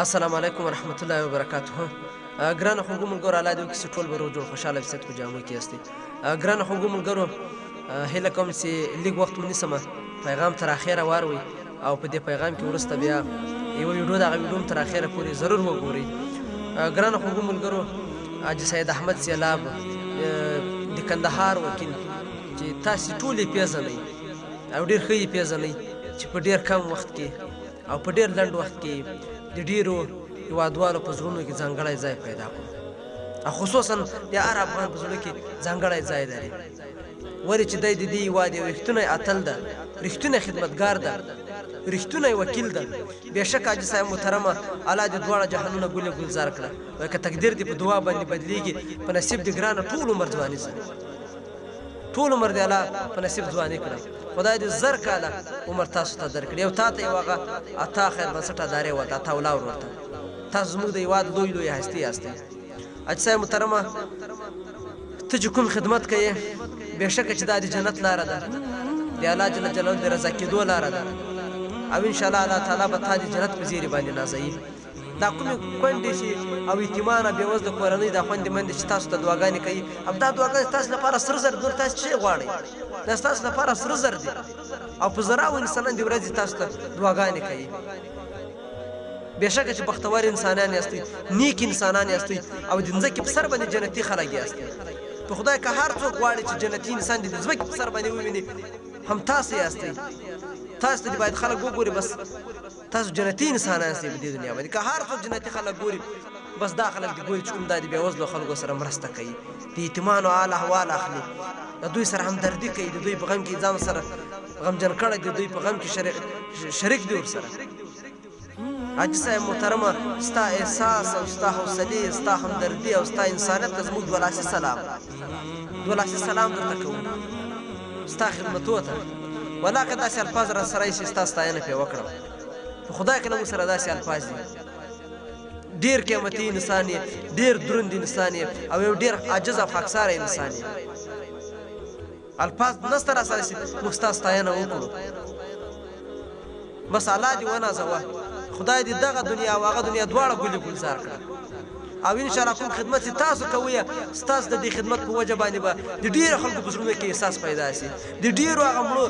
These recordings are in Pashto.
السلام علیکم ورحمت الله وبرکاته. ګرانه خوږو ملګرو، الله دې وکړي چې ټول به روغ جوړ خوشحاله وي، صحت په جامو کې یاستئ. ګرانه خوږو ملګرو، هیله کوم چې لږ وخت ونیسمه، پیغام تر اخره واروئ او په دې پیغام کې وروسته بیا یوه ویډیو د هغه ویډیو هم تر اخره پورې ضرور وګورئ. ګرانه خوږو ملګرو، حاجي سید احمد سیلاب د کندهار وکیل چې تاسې ټول یې پېژنئ او ډېر ښه یې پېژنئ چې په ډېر کم وخت کې او په ډېر لنډ وخت کې د ډېرو هېوادوالو په زړونو کې ځانګړی ځای پیدا کړو، او خصوصا د هر افغان په زړه کې ځانګړی ځای لري، ولې چې دی د دې هېواد یو رښتونی اتل ده، رښتونی خدمتګار ده، رښتونی وکیل ده. بېشکه حاجي صاحب محترمه، الله دې دواړه جهانونه ګل ګلزار کړه، وایي که تقدیر دې په دعا باندې بدلېږي، په نصیب دې ګرانه ټول عمر ځواني سه، ټول عمر دې الله په نصیب ځواني کړه. خدای دې زر کاله عمر تاسو ته درکړي، او تا ته یو هغه عطا خیر بنسټ ادارې ورته عطا الله ورته. تاسو زموږ د هېواد لوی لوی هستي یاستئ. حاجي صاحب محترمه، ته چې کوم خدمت کوې، بېشکه چې دا د جنت لاره ده، د الله جل جلاله د رضا کېدو لاره ده، او انشاءالله الله تعالی به تا د جنت په زیري باندې نازوي. دا کومې کونډې چې او یتیمانه بېوزله کورنۍ دا خویندې مندې چې تاسو ته دعاګانې کوي، همدا دعاګانې ستاسو لپاره سره زر دي، نور تاسو څه غواړئ؟ دا ستاسو لپاره سره زر دي، او په زراو انسانان د ورځې تاسو ته دعاګانې کوي. بېشکه چې بختور انسانان یاستئ، نیک انسانان یاستئ، او د ځمکې په سر باندې جنتي خلک یاستئ. په خدای که هر څوک غواړي چې جنتي انسان د ځمکې په سر باندې وویني، هم تاسو یاستئ. تاسو ته باید خلک وګوري، بس تاسو جنتي انسانان یاستئ په دې دنیا باندې. که هر څوک جنتي خلک ګوري، بس دا خلک دې ګوري چې کوم دا د بېوزلو خلکو سره مرسته کوي، د یتیمانو حال احوال اخلي، د دوی سره همدردي کوي، د دوی په غم کې ځان سره غمجن کړی، د دوی په غم کې شریک دی ورسره. حاجي صاحب محترمه، ستا احساس او ستا حوصلې، ستا همدردي او ستا انسانیت ته زموږ دولاسي سلام، دولاسي سلام درته کوو ستا خدمتو ته. والله که داسې الفاظ را سره ایسي، ستا ستاینه پرې وکړم. په خدای که له موږ سره داسې الفاظ دي، ډېر قیمتي انسان یې، ډېر دروند انسان یې، او یو ډېر عاجز او خاکساره انسان یې. الفاظ نسته را سره چې موږ ستا ستاینه وکړو. بس الله دې ونازوه، خدای دې دغه دنیا او هغه دنیا دواړه ګلې گلزار کړه، او انشاءالله کوم خدمت چې تاسو کوئ، ستاسو د دې خدمت په وجه باندې به د ډېرو خلکو په زړونو کې احساس پیدا شي، د ډېرو هغه مړو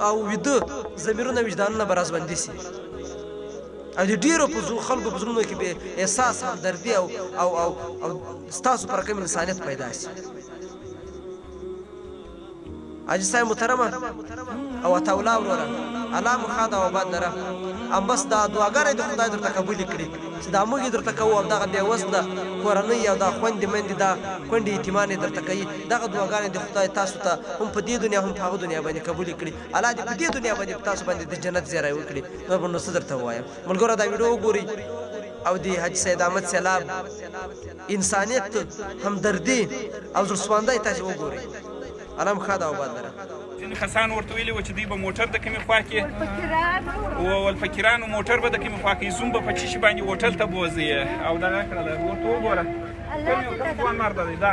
او ویده ضمیرونه وجدانونه به رازبندي شي، او د ډېرو خلکو په زړونو کې به احساس، همدردي او ستاسو پر کوم انسانیت پیدا شي. حاجي صاحب محترمه او عطاالله وروره، الله مو ښاد او آباد لره. ام بس دا دعاګانې د خدای درته قبولې کړي چې دا موږ یې درته کوو، او دغه بېوزله کورنۍ او دا خویندې مندې، دا کونډې یتیمان یې درته کوي. دغه دعاګانې د خدای تاسو ته هم په دې دنیا هم په هغه دنیا باندې قبولې کړي. الله دې په دې دنیا باندې په تاسو باندې د جنت زیری وکړي. نور به نو څه درته ووایم ملګرو، دا ویډیو وګورئ او د حاجي سید احمد سیلاب انسانیت، همدردي او زړهسواندی تاسې وګورئ. الله مو ښاد او آباد لره. ځینې کسان ورته ویلي وو چې دوی به موټر د کومې خوا کې ولفکرانو موټر به د کومې خوا کې زوم به په چیشي باندې هوټل ته بوځي، او دغه کړله ورته وګوره کوم مرده دی دا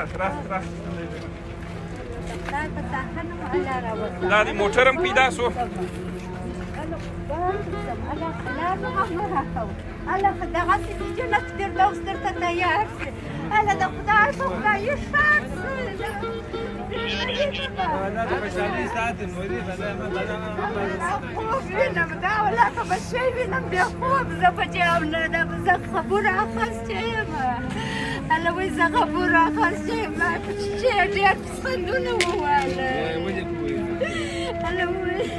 دا د موټر هم پیدا سو. الله دغسې د جنت فردوس درته تیار شي، الله د خدای په خدایي ښار خوب وینم، دا ولاکه به شی وینم بې خوب، زه په جامله زه خبره اخیستې یم، الله وایي زه خبره اخیستې یم، چې ډېر پسندونه وواله، الله وایي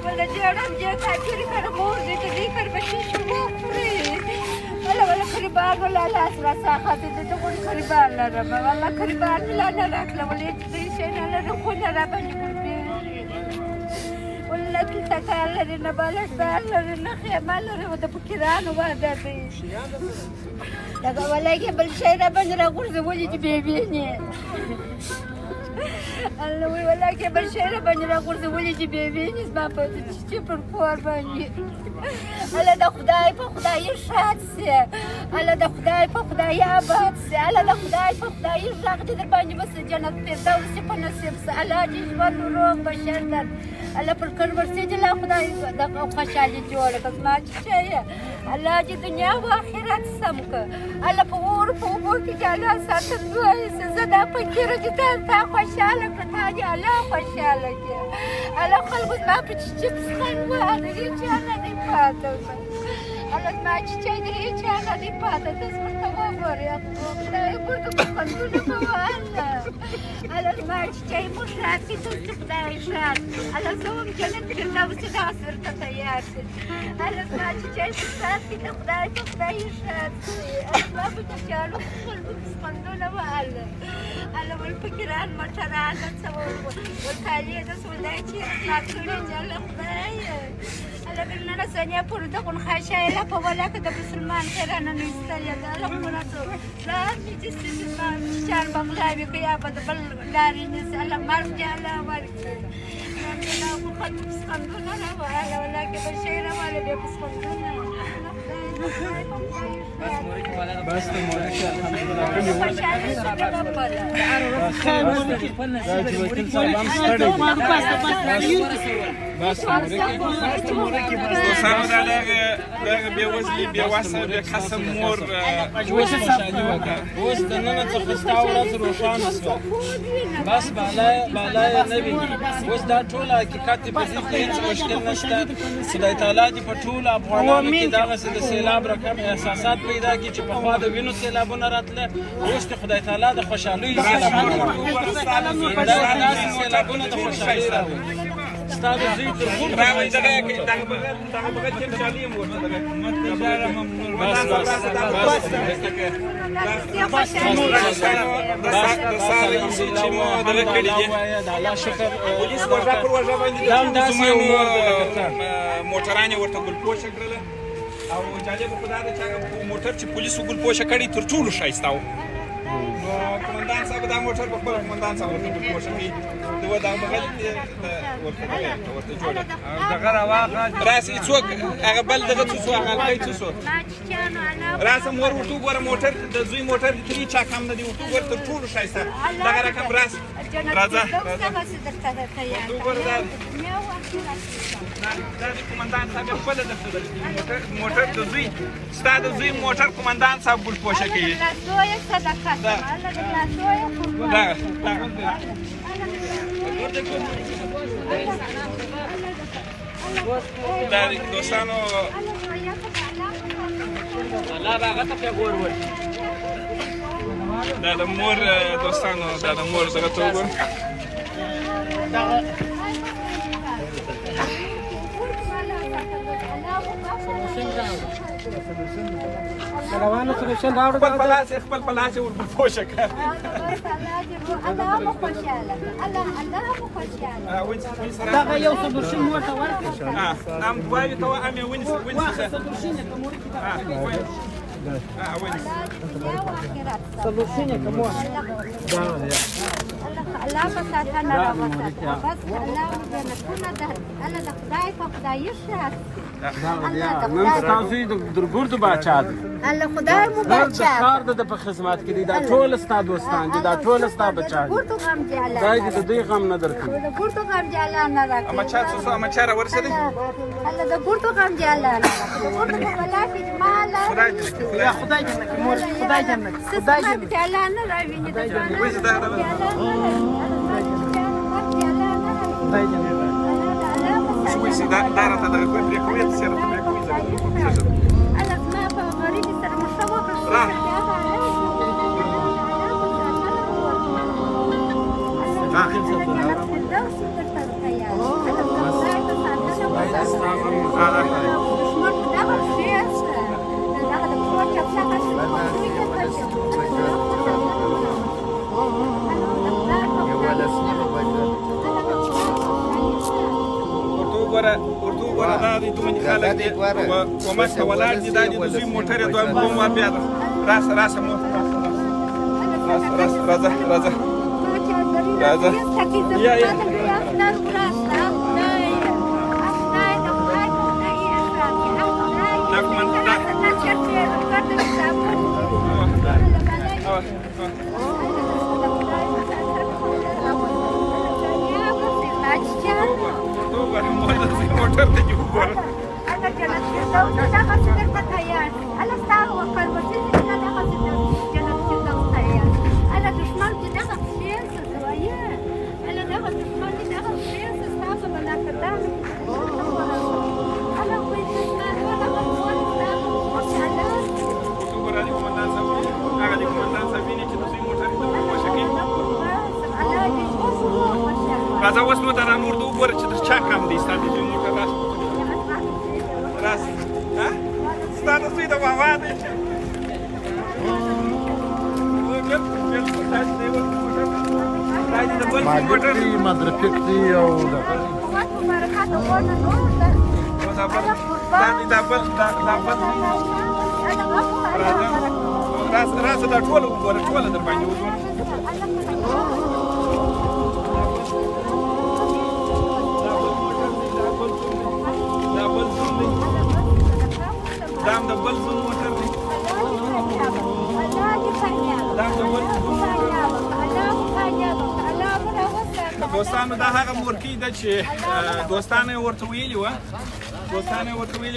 ولا جرم جا کاچری کر مور دې ته دې کر بشي شو خوري ولا خريبان ولا لا اسرع ساخات دې ته کوم خريبان لره والله خريبان لا نه راکله ولې دې شي نه لره خو نه را باندې ولا کله کاله نه بالښت لره نه خیمه لره د فکرانو واده دې دا ولای کې بل شي را باندې را ګرځولې دې بیبي نه الله وی ولکه بشیره باندې راغورځولې چې بې وینې زما په چې پر کور باندې الله د خدای په خدای شاد سي الله د خدای په خدای آباد سي الله د خدای په خدای غږ دې در باندې بس جنت فردوس په نصیب سي الله دې ژوند روغ بشر در الله پر کړ ورسې دې لا خدای د خوشالي جوړ کړ ما چې الله دې دنیا او آخرت سم کړ الله په اور په اوبو کې چې الله ساتل دوی زه دا فکر چې تا خوشاله کړ تا دې الله خوشاله کړ الله خلکو زما په چې څخه وایي چې الله دې پاته الله زما چې دې چې الله دې پاته تاسو ورته وګورئ خدای ورته په خندونه کوله الله زما چې مو شاتې ته خدای شات الله زوم جنت فردوس دا سرته تیار شي الله زما چې شاتې ته خدای په خدای شات الله په چالو خندونه واله الله ول فکران مټران څو ول کالي د سولای چې راکړي الله خدای الله بمنا ثانيه پر دغه خاشه په ولاکه د مسلمان خیرانه نستل یا الله مراتو لا چې سیستم چار بغلاوي کیا په بل لاري نس الله مرجع الله ورکړي نو نو خو څنګه نه وایي ولکه بشیره والے به څنګه بس ته مورک الحمدلله دوستانو دا دغه بېوزلي بېوسه بېکسه مور اوس د ننه څخه ستا ورځ روښانه شوه بس بالا یې نه ویني اوس دا ټول حقیقت دی په دې کې هېڅ مشکل نشته خدای تعالی دې په ټولو افغانانو کې دغسې د سیلاب رقم احساسات پیدا کړي چې پخوا د وینو سیلابونه راتله اوس د خدای تعالی د خوشحالۍ سیلابونه داسې سیلابونه د خوشحالۍ راوړي ستا د زوی تر غوږ راغی دغه بغل کې چالي یم ورته دغه د ساري چې مو دغه کړي دي د الله شکر پولیس ورځه پر ورځه باندې موټرانې ورته ګلپوشه کړله او جالب خو دا ده چې هغه موټر چې پولیسو ګلپوشه کړي تر ټولو ښایسته و نو قمندان صاحب دا موټر په خپله قمندان صاحب ورته ګلپوشه کوي دغه بغل ورته جوړه دغه راواخه راسې څوک هغه بل دغه څه هغه کوي څه راسه مور ورته وګوره موټر د زوی موټر د ترې چا کم نه دی ورته وګوره تر ټولو ښایسته دغه رقم راس راځه وګوره دا د قمندان صاحب خپله درته موټر د زوی ستا د زوی موټر قمندان صاحب ګلپوشه کوي دا دوستانو دا د مور دوستانو دا د مور دغه ته وګوره خپل پلاس یې ورپوشه کړه دغه یو صدرشین ورته ورکړه ام وایي ته ام یې ونیسه صدرشین کومه الله په ساتنه راوسته بس الله جنتونه ده الله د خدای په خدای شات نن ستاسو د درګردو باچا دی الله خدای مو بچا د ښار د په خدمت کې دي دا ټول ستا دوستان دي دا ټول ستا بچا دي ګورتو غم دی الله دا دې د دوی غم نه درکړي د ګورتو غم دی الله نه راکړي اما چا څه اما چا ورسېدی الله د ګورتو غم دی الله نه راکړي ګورتو ولا کې مال یا خدای جنت مور خدای جنت خدای جنت الله نه راویني د ځوان خدای جنت شوي دا راته د کومې سره ته کومې الله ما په غریب سره مشوق ورته وګوره دا د دومره خلک دي کومه ولاړ دي دا د دوی موټر دوه کومه بیا راس مو راځه راځه یا یا موټر ته دې وګوره أنا جنت فردوس دغه څه تیار الله ستاسو وکړ چې دغه جنت فردوس تیار الله دشمن دې دغه شیر څه وایي الله دغه دشمن دې دغه شیر څه تاسو بلا کړه الله وایي چې ولا وګوره دې کومندان صاحب هغه دې کومندان صاحب ویني چې دوی موټر ته وښکي الله دې راځه اوس نو دا نور دې وګوره چې چا کم دی ستاسو دې موټر راځي ها ستاسو زوی د بابا دی مدرفکتي او راځه دا ټوله وګوره ټوله در باندې وګوره دام د بل زون موټر دی دوستانو دا هغه مورکۍ ده چې دوستانو یې ورته ویلي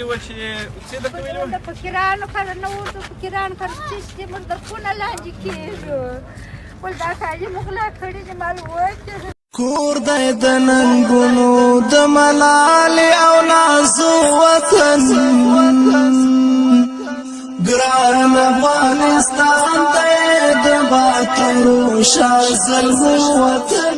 وه چې څه درته ویلي وه د فقیرانو کره نه ورته فقیرانو کره چې موږ د خونه لاندې کېږو ول دا کالي موږ لا کړي دي معلومات کور دی د ننګونو د ملالې او نازو وطن ګران افغانستان دی د باتورو شاه زلمو وطن